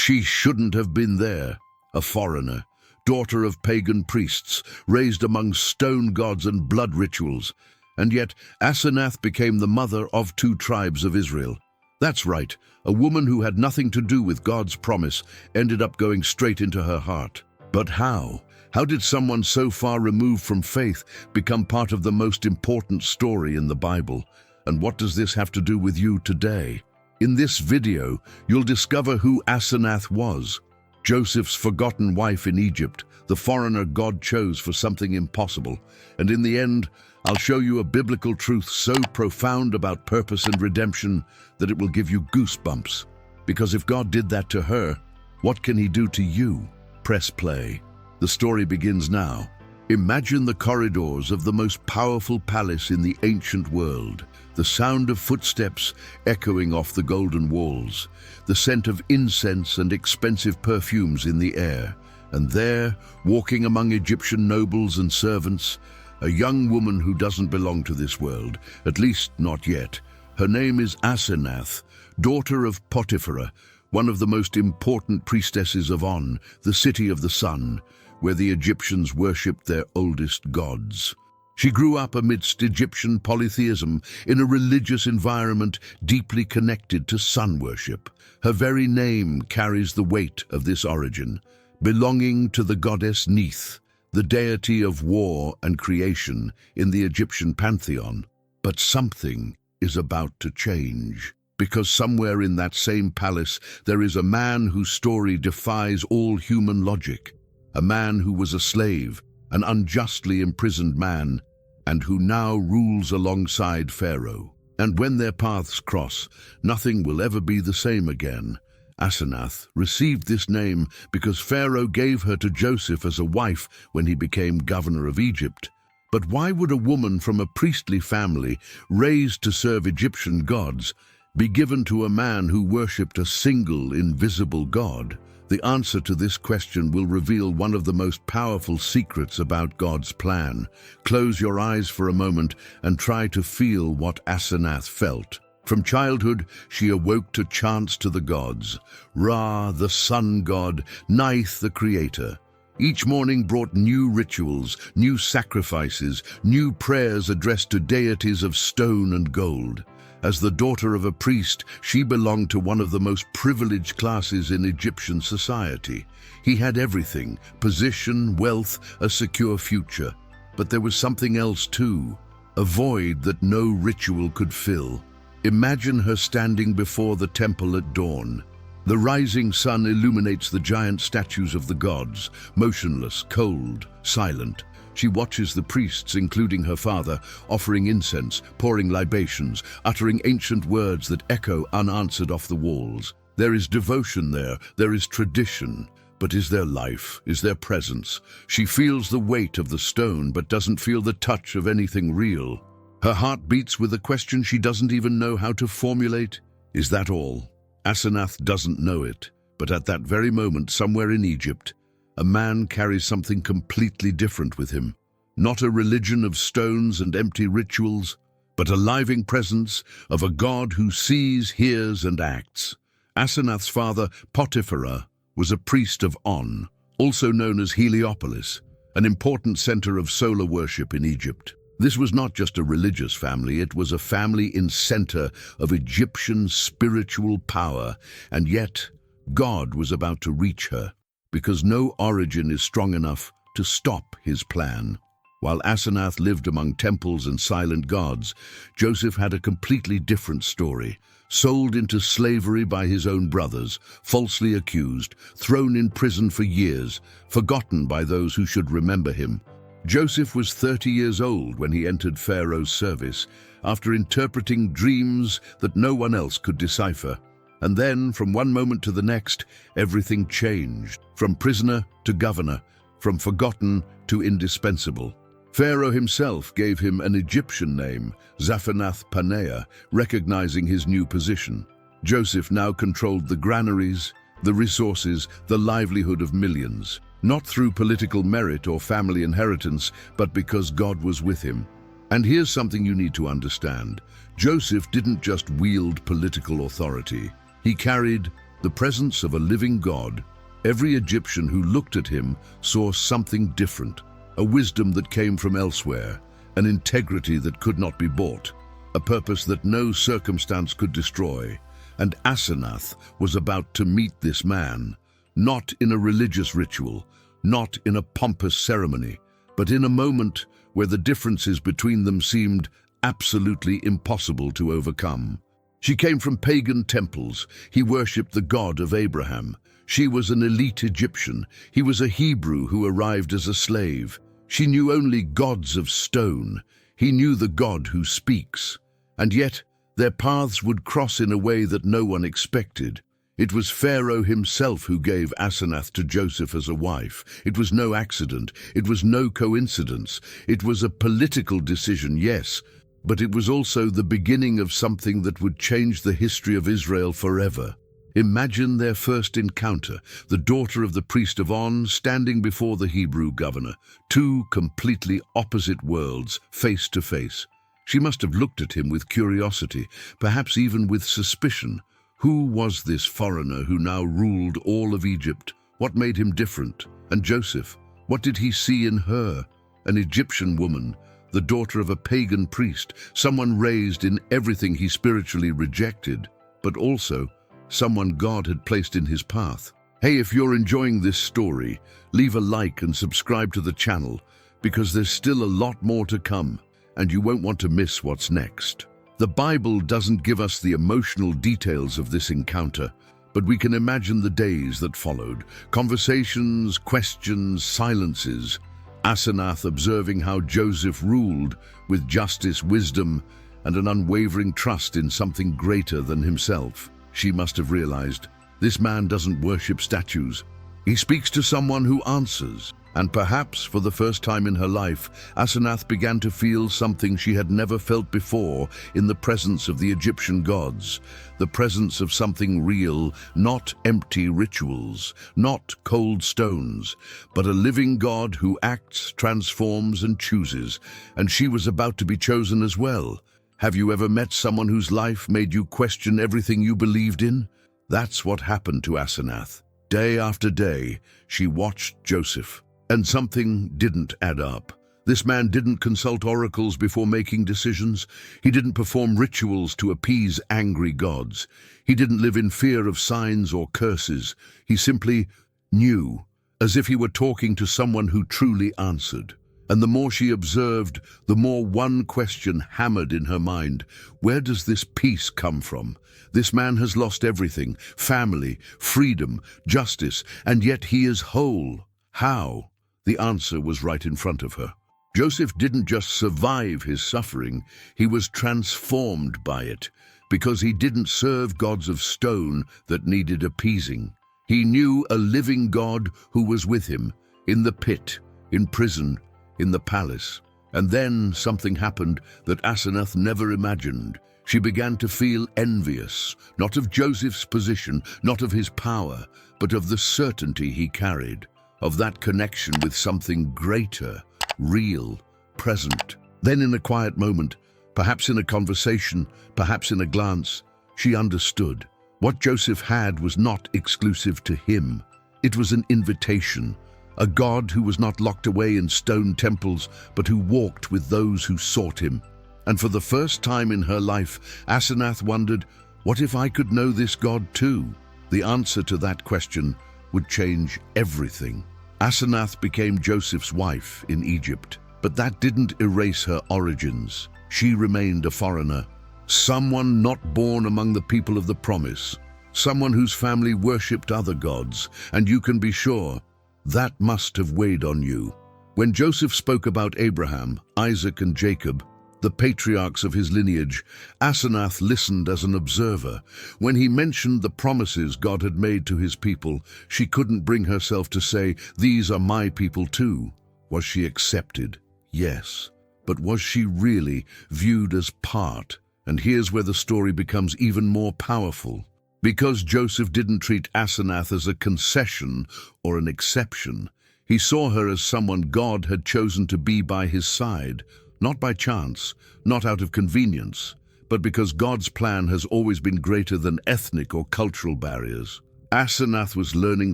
She shouldn't have been there, a foreigner, daughter of pagan priests, raised among stone gods and blood rituals. And yet Asenath became the mother of 2 tribes of Israel. That's right, a woman who had nothing to do with God's promise ended up going straight into her heart. But how? How did someone so far removed from faith become part of the most important story in the Bible? And what does this have to do with you today? In this video, you'll discover who Asenath was, Joseph's forgotten wife in Egypt, the foreigner God chose for something impossible. And in the end, I'll show you a biblical truth so profound about purpose and redemption that it will give you goosebumps. Because if God did that to her, what can He do to you? Press play. The story begins now. Imagine the corridors of the most powerful palace in the ancient world, the sound of footsteps echoing off the golden walls, the scent of incense and expensive perfumes in the air, and there, walking among Egyptian nobles and servants, a young woman who doesn't belong to this world, at least not yet. Her name is Asenath, daughter of Potiphar, one of the most important priestesses of On, the city of the sun, where the Egyptians worshipped their oldest gods. She grew up amidst Egyptian polytheism in a religious environment deeply connected to sun worship. Her very name carries the weight of this origin, belonging to the goddess Neith, the deity of war and creation in the Egyptian pantheon. But something is about to change, because somewhere in that same palace there is a man whose story defies all human logic. A man who was a slave, an unjustly imprisoned man, and who now rules alongside Pharaoh. And when their paths cross, nothing will ever be the same again. Asenath received this name because Pharaoh gave her to Joseph as a wife when he became governor of Egypt. But why would a woman from a priestly family, raised to serve Egyptian gods, be given to a man who worshipped a single, invisible God? The answer to this question will reveal one of the most powerful secrets about God's plan. Close your eyes for a moment and try to feel what Asenath felt. From childhood, she awoke to chants to the gods, Ra, the sun god, Neith, the creator. Each morning brought new rituals, new sacrifices, new prayers addressed to deities of stone and gold. As the daughter of a priest, she belonged to one of the most privileged classes in Egyptian society. He had everything: position, wealth, a secure future. But there was something else too, a void that no ritual could fill. Imagine her standing before the temple at dawn. The rising sun illuminates the giant statues of the gods, motionless, cold, silent. She watches the priests, including her father, offering incense, pouring libations, uttering ancient words that echo unanswered off the walls. There is devotion there is tradition. But is there life? Is there presence? She feels the weight of the stone, but doesn't feel the touch of anything real. Her heart beats with a question she doesn't even know how to formulate. Is that all? Asenath doesn't know it, but at that very moment, somewhere in Egypt, a man carries something completely different with him. Not a religion of stones and empty rituals, but a living presence of a God who sees, hears, and acts. Asenath's father, Potiphar, was a priest of On, also known as Heliopolis, an important center of solar worship in Egypt. This was not just a religious family, it was a family in center of Egyptian spiritual power, and yet God was about to reach her, because no origin is strong enough to stop His plan. While Asenath lived among temples and silent gods, Joseph had a completely different story. Sold into slavery by his own brothers, falsely accused, thrown in prison for years, forgotten by those who should remember him. Joseph was 30 years old when he entered Pharaoh's service, after interpreting dreams that no one else could decipher. And then, from one moment to the next, everything changed, from prisoner to governor, from forgotten to indispensable. Pharaoh himself gave him an Egyptian name, Zaphenath-Paneah, recognizing his new position. Joseph now controlled the granaries, the resources, the livelihood of millions, not through political merit or family inheritance, but because God was with him. And here's something you need to understand. Joseph didn't just wield political authority. He carried the presence of a living God. Every Egyptian who looked at him saw something different, a wisdom that came from elsewhere, an integrity that could not be bought, a purpose that no circumstance could destroy. And ASENATH was about to meet this man, not in a religious ritual, not in a pompous ceremony, but in a moment where the differences between them seemed absolutely impossible to overcome. She came from pagan temples. He worshipped the God of Abraham. She was an elite Egyptian. He was a Hebrew who arrived as a slave. She knew only gods of stone. He knew the God who speaks. And yet, their paths would cross in a way that no one expected. It was Pharaoh himself who gave ASENATH to Joseph as a wife. It was no accident. It was no coincidence. It was a political decision, yes, but it was also the beginning of something that would change the history of Israel forever. Imagine their first encounter, the daughter of the priest of On standing before the Hebrew governor, two completely opposite worlds, face to face. She must have looked at him with curiosity, perhaps even with suspicion. Who was this foreigner who now ruled all of Egypt? What made him different? And Joseph, what did he see in her? An Egyptian woman, the daughter of a pagan priest, someone raised in everything he spiritually rejected, but also someone God had placed in his path. Hey, if you're enjoying this story, leave a like and subscribe to the channel, because there's still a lot more to come, and you won't want to miss what's next. The Bible doesn't give us the emotional details of this encounter, but we can imagine the days that followed. Conversations, questions, silences. ASENATH observing how Joseph ruled with justice, wisdom, and an unwavering trust in something greater than himself. She must have realized, this man doesn't worship statues. He speaks to someone who answers. And perhaps for the first time in her life, ASENATH began to feel something she had never felt before in the presence of the Egyptian gods, the presence of something real, not empty rituals, not cold stones, but a living God who acts, transforms, and chooses, and she was about to be chosen as well. Have you ever met someone whose life made you question everything you believed in? That's what happened to ASENATH. Day after day, she watched Joseph. And something didn't add up. This man didn't consult oracles before making decisions. He didn't perform rituals to appease angry gods. He didn't live in fear of signs or curses. He simply knew, as if he were talking to someone who truly answered. And the more she observed, the more one question hammered in her mind. Where does this peace come from? This man has lost everything, family, freedom, justice, and yet he is whole. How? The answer was right in front of her. Joseph didn't just survive his suffering, he was transformed by it, because he didn't serve gods of stone that needed appeasing. He knew a living God who was with him, in the pit, in prison, in the palace. And then something happened that ASENATH never imagined. She began to feel envious, not of Joseph's position, not of his power, but of the certainty he carried, of that connection with something greater, real, present. Then in a quiet moment, perhaps in a conversation, perhaps in a glance, she understood. What Joseph had was not exclusive to him. It was an invitation, a God who was not locked away in stone temples, but who walked with those who sought him. And for the first time in her life, ASENATH wondered, what if I could know this God too? The answer to that question would change everything. ASENATH became Joseph's wife in Egypt, but that didn't erase her origins. She remained a foreigner, someone not born among the people of the promise, someone whose family worshipped other gods, and you can be sure that must have weighed on you. When Joseph spoke about Abraham, Isaac, and Jacob, the patriarchs of his lineage, ASENATH listened as an observer. When he mentioned the promises God had made to his people, she couldn't bring herself to say, these are my people too. Was she accepted? Yes. But was she really viewed as part? And here's where the story becomes even more powerful. Because Joseph didn't treat ASENATH as a concession or an exception, he saw her as someone God had chosen to be by his side, not by chance, not out of convenience, but because God's plan has always been greater than ethnic or cultural barriers. Asenath was learning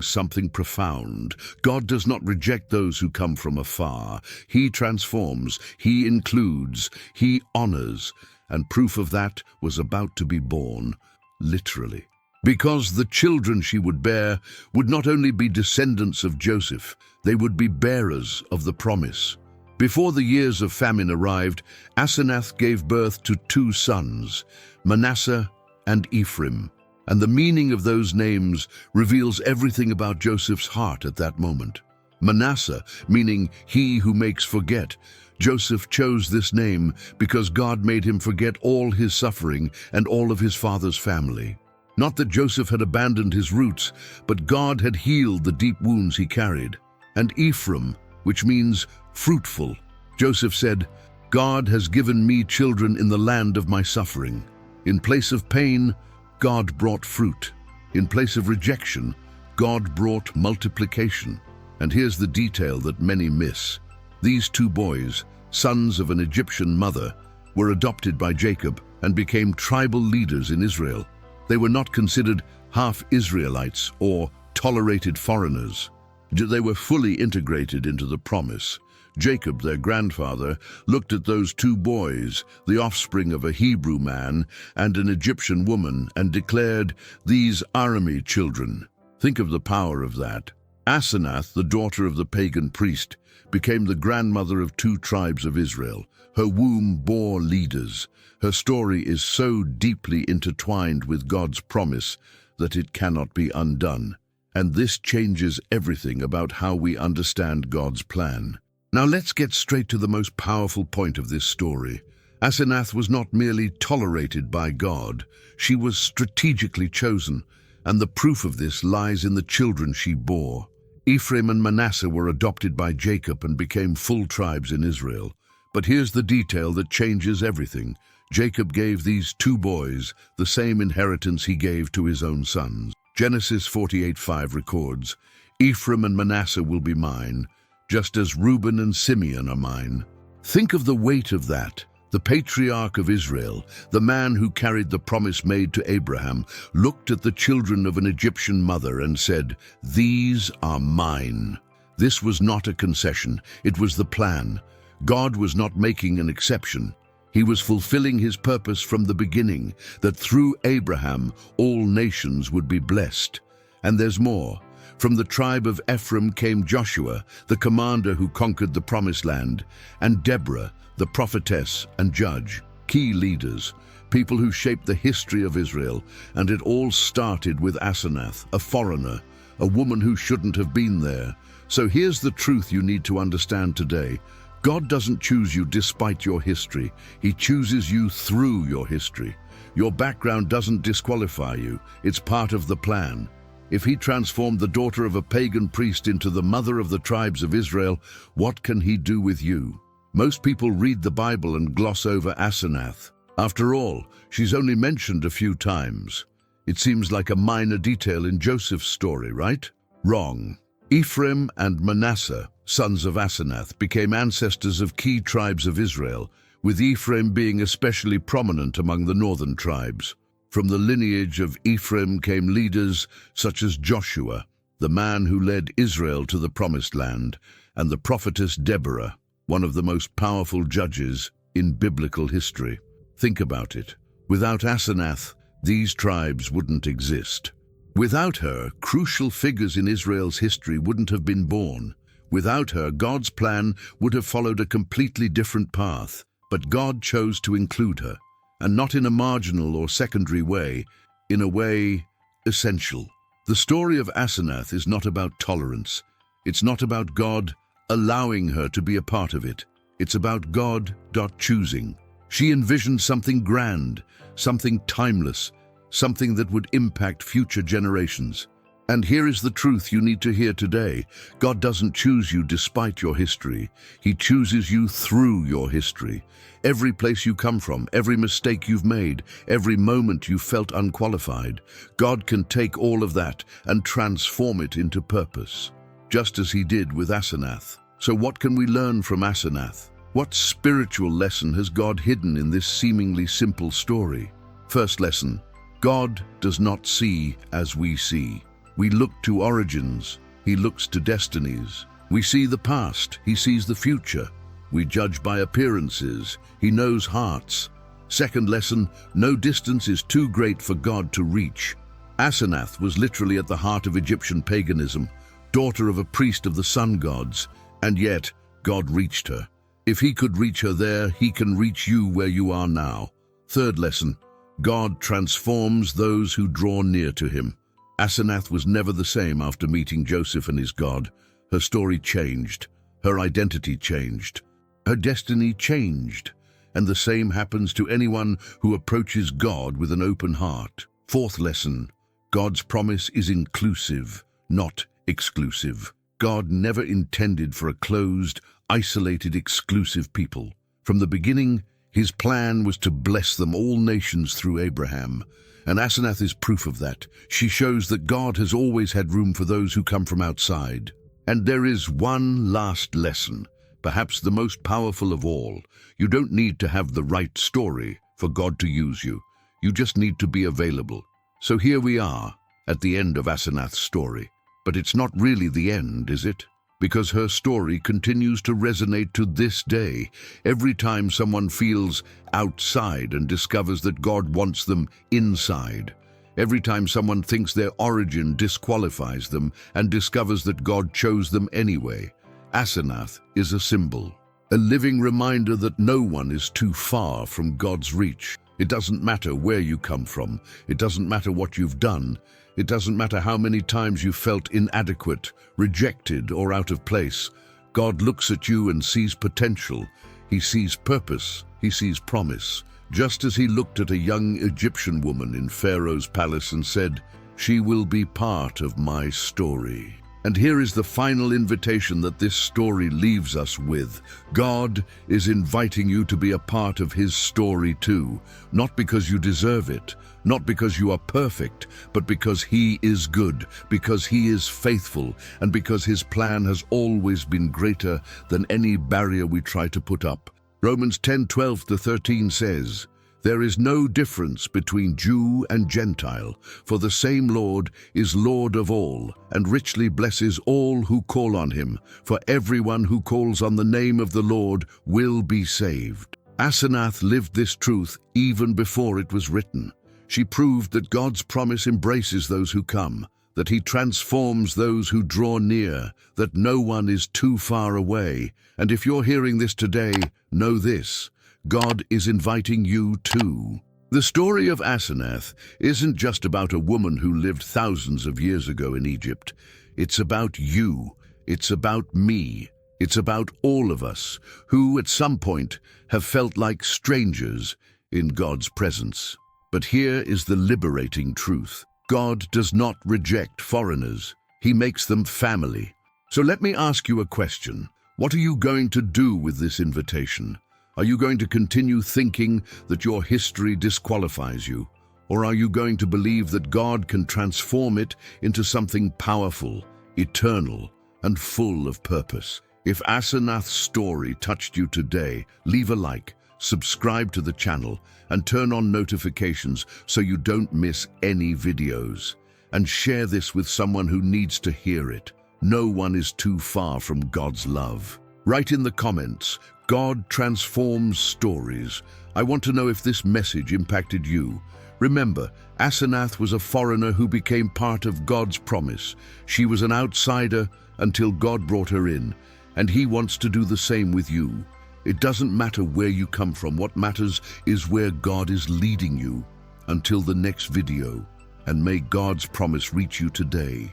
something profound. God does not reject those who come from afar. He transforms, He includes, He honors, and proof of that was about to be born, literally. Because the children she would bear would not only be descendants of Joseph, they would be bearers of the promise. Before the years of famine arrived, Asenath gave birth to 2 sons, Manasseh and Ephraim. And the meaning of those names reveals everything about Joseph's heart at that moment. Manasseh, meaning he who makes forget. Joseph chose this name because God made him forget all his suffering and all of his father's family. Not that Joseph had abandoned his roots, but God had healed the deep wounds he carried. And Ephraim, which means fruitful. Joseph said, God has given me children in the land of my suffering. In place of pain, God brought fruit. In place of rejection, God brought multiplication. And here's the detail that many miss. These 2 boys, sons of an Egyptian mother, were adopted by Jacob and became tribal leaders in Israel. They were not considered half-Israelites or tolerated foreigners. They were fully integrated into the promise. Jacob, their grandfather, looked at those 2 boys, the offspring of a Hebrew man and an Egyptian woman, and declared, "These are my children." Think of the power of that. Asenath, the daughter of the pagan priest, became the grandmother of 2 tribes of Israel. Her womb bore leaders. Her story is so deeply intertwined with God's promise that it cannot be undone. And this changes everything about how we understand God's plan. Now let's get straight to the most powerful point of this story. Asenath was not merely tolerated by God, she was strategically chosen, and the proof of this lies in the children she bore. Ephraim and Manasseh were adopted by Jacob and became full tribes in Israel. But here's the detail that changes everything. Jacob gave these 2 boys the same inheritance he gave to his own sons. Genesis 48:5 records, "Ephraim and Manasseh will be mine, just as Reuben and Simeon are mine." Think of the weight of that. The patriarch of Israel, the man who carried the promise made to Abraham, looked at the children of an Egyptian mother and said, "These are mine." This was not a concession, it was the plan. God was not making an exception. He was fulfilling his purpose from the beginning, that through Abraham all nations would be blessed. And there's more. From the tribe of Ephraim came Joshua, the commander who conquered the promised land, and Deborah, the prophetess and judge, key leaders, people who shaped the history of Israel. And it all started with Asenath, a foreigner, a woman who shouldn't have been there. So here's the truth you need to understand today. God doesn't choose you despite your history. He chooses you through your history. Your background doesn't disqualify you. It's part of the plan. If he transformed the daughter of a pagan priest into the mother of the tribes of Israel, what can he do with you? Most people read the Bible and gloss over Asenath. After all, she's only mentioned a few times. It seems like a minor detail in Joseph's story, right? Wrong. Ephraim and Manasseh, sons of Asenath, became ancestors of key tribes of Israel, with Ephraim being especially prominent among the northern tribes. From the lineage of Ephraim came leaders such as Joshua, the man who led Israel to the promised land, and the prophetess Deborah, one of the most powerful judges in biblical history. Think about it. Without Asenath, these tribes wouldn't exist. Without her, crucial figures in Israel's history wouldn't have been born. Without her, God's plan would have followed a completely different path. But God chose to include her, and not in a marginal or secondary way, in a way essential. The story of Asenath is not about tolerance. It's not about God allowing her to be a part of it. It's about God choosing. She envisioned something grand, something timeless, something that would impact future generations. And here is the truth you need to hear today. God doesn't choose you despite your history. He chooses you through your history. Every place you come from, every mistake you've made, every moment you felt unqualified, God can take all of that and transform it into purpose, just as he did with Asenath. So what can we learn from Asenath? What spiritual lesson has God hidden in this seemingly simple story? First lesson, God does not see as we see. We look to origins, he looks to destinies. We see the past, he sees the future. We judge by appearances, he knows hearts. Second lesson, no distance is too great for God to reach. ASENATH was literally at the heart of Egyptian paganism, daughter of a priest of the sun gods, and yet God reached her. If he could reach her there, he can reach you where you are now. Third lesson, God transforms those who draw near to him. ASENATH was never the same after meeting Joseph and his God. Her story changed, her identity changed, her destiny changed. And the same happens to anyone who approaches God with an open heart. Fourth lesson, God's promise is inclusive, not exclusive. God never intended for a closed, isolated, exclusive people. From the beginning, his plan was to bless them, all nations, through Abraham. And ASENATH is proof of that. She shows that God has always had room for those who come from outside. And there is one last lesson, perhaps the most powerful of all. You don't need to have the right story for God to use you. You just need to be available. So here we are, at the end of ASENATH's story. But it's not really the end, is it? Because her story continues to resonate to this day. Every time someone feels outside and discovers that God wants them inside. Every time someone thinks their origin disqualifies them and discovers that God chose them anyway. ASENATH is a symbol, a living reminder that no one is too far from God's reach. It doesn't matter where you come from. It doesn't matter what you've done. It doesn't matter how many times you felt inadequate, rejected, or out of place. God looks at you and sees potential. He sees purpose. He sees promise. Just as he looked at a young Egyptian woman in Pharaoh's palace and said, "She will be part of my story." And here is the final invitation that this story leaves us with. God is inviting you to be a part of his story too, not because you deserve it, not because you are perfect, but because he is good, because he is faithful, and because his plan has always been greater than any barrier we try to put up. Romans 10:12-13 says, "There is no difference between Jew and Gentile, for the same Lord is Lord of all, and richly blesses all who call on him, for everyone who calls on the name of the Lord will be saved." ASENATH lived this truth even before it was written. She proved that God's promise embraces those who come, that he transforms those who draw near, that no one is too far away. And if you're hearing this today, know this: God is inviting you too. The story of ASENATH isn't just about a woman who lived thousands of years ago in Egypt. It's about you. It's about me. It's about all of us who, at some point, have felt like strangers in God's presence. But here is the liberating truth. God does not reject foreigners. He makes them family. So let me ask you a question. What are you going to do with this invitation? Are you going to continue thinking that your history disqualifies you? Or are you going to believe that God can transform it into something powerful, eternal, and full of purpose? If ASENATH's story touched you today, leave a like, subscribe to the channel, and turn on notifications so you don't miss any videos. And share this with someone who needs to hear it. No one is too far from God's love. Write in the comments, "God transforms stories." I want to know if this message impacted you. Remember, ASENATH was a foreigner who became part of God's promise. She was an outsider until God brought her in, and he wants to do the same with you. It doesn't matter where you come from. What matters is where God is leading you. Until the next video, and may God's promise reach you today.